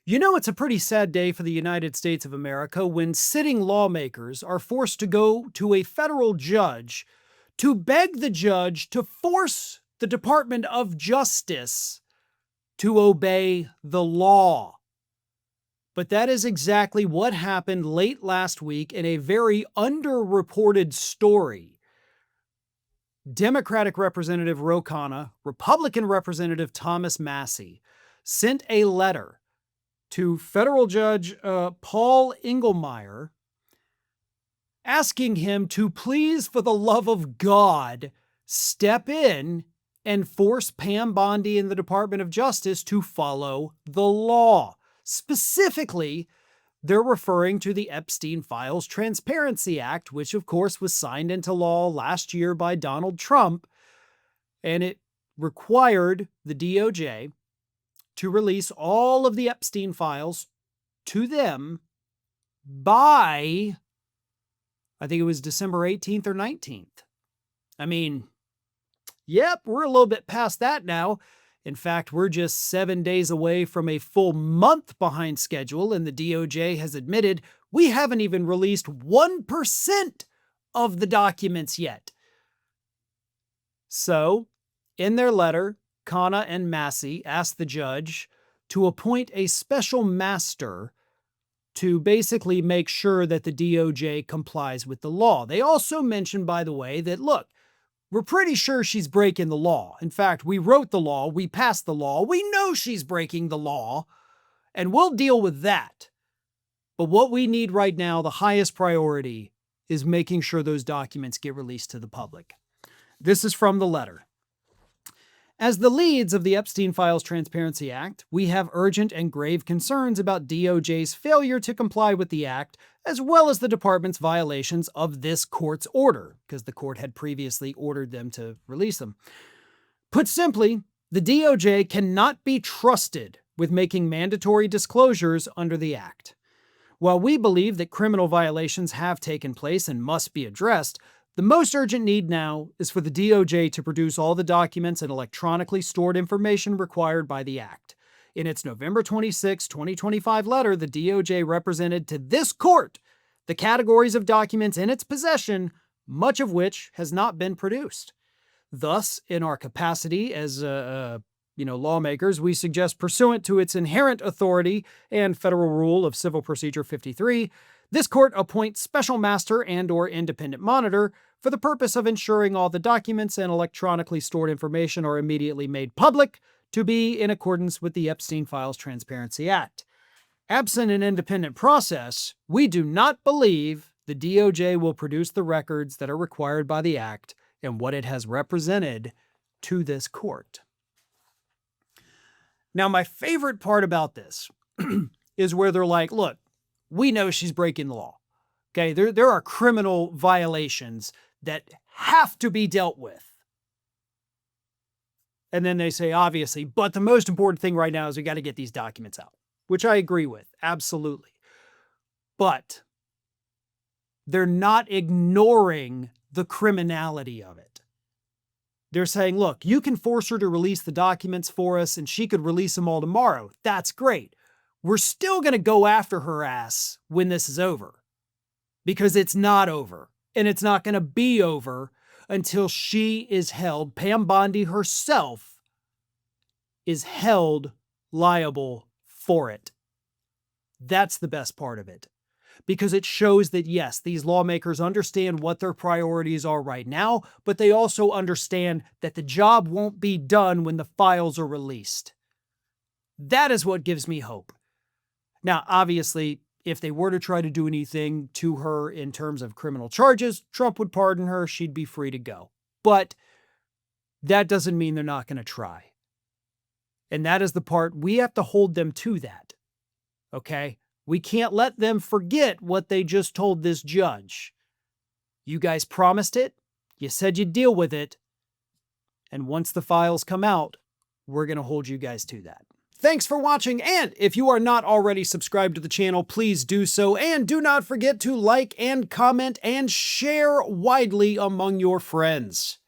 You know, it's a pretty sad day for the United States of America when sitting lawmakers are forced to go to a federal judge to beg the judge to force the Department of Justice to obey the law. But that is exactly what happened late last week in a very underreported story. Democratic Representative Khanna, Republican Representative Thomas Massie sent a letter to federal judge Paul Engelmeyer, asking him to please, for the love of God, step in and force Pam Bondi and the Department of Justice to follow the law. Specifically, they're referring to the Epstein Files Transparency Act, which of course was signed into law last year by Donald Trump, and it required the DOJ to release all of the Epstein files to them by, I think it was December 18th or 19th. I mean, yep, we're a little bit past that now. In fact, we're just 7 days away from a full month behind schedule, and the DOJ has admitted we haven't even released 1% of the documents yet. So, in their letter, Khanna and Massie asked the judge to appoint a special master to basically make sure that the DOJ complies with the law. They also mentioned, by the way, that, look, we're pretty sure she's breaking the law. In fact, we wrote the law, we passed the law, we know she's breaking the law, and we'll deal with that. But what we need right now, the highest priority, is making sure those documents get released to the public. This is from the letter. As the leads of the Epstein Files Transparency Act, we have urgent and grave concerns about DOJ's failure to comply with the act, as well as the department's violations of this court's order, because the court had previously ordered them to release them. Put simply, the DOJ cannot be trusted with making mandatory disclosures under the act. While we believe that criminal violations have taken place and must be addressed, the most urgent need now is for the DOJ to produce all the documents and electronically stored information required by the Act. In its November 26, 2025 letter, the DOJ represented to this court the categories of documents in its possession, much of which has not been produced. Thus, in our capacity as lawmakers, we suggest, pursuant to its inherent authority and Federal Rule of Civil Procedure 53, this court appoints special master and/or independent monitor for the purpose of ensuring all the documents and electronically stored information are immediately made public to be in accordance with the Epstein Files Transparency Act. Absent an independent process, we do not believe the DOJ will produce the records that are required by the Act and what it has represented to this court. Now, my favorite part about this is where they're like, look, we know she's breaking the law. Okay, there are criminal violations that have to be dealt with. And then they say, obviously, but the most important thing right now is we got to get these documents out, which I agree with, absolutely. But they're not ignoring the criminality of it. They're saying, look, you can force her to release the documents for us and she could release them all tomorrow. That's great. We're still going to go after her ass when this is over, because it's not over, and it's not going to be over until she is held, Pam Bondi herself is held liable for it. That's the best part of it, because it shows that, yes, these lawmakers understand what their priorities are right now, but they also understand that the job won't be done when the files are released. That is what gives me hope. Now, obviously, if they were to try to do anything to her in terms of criminal charges, Trump would pardon her. She'd be free to go. But that doesn't mean they're not going to try. And that is the part we have to hold them to that. Okay? We can't let them forget what they just told this judge. You guys promised it. You said you'd deal with it. And once the files come out, we're going to hold you guys to that. Thanks for watching, and if you are not already subscribed to the channel, please do so, and do not forget to like and comment and share widely among your friends.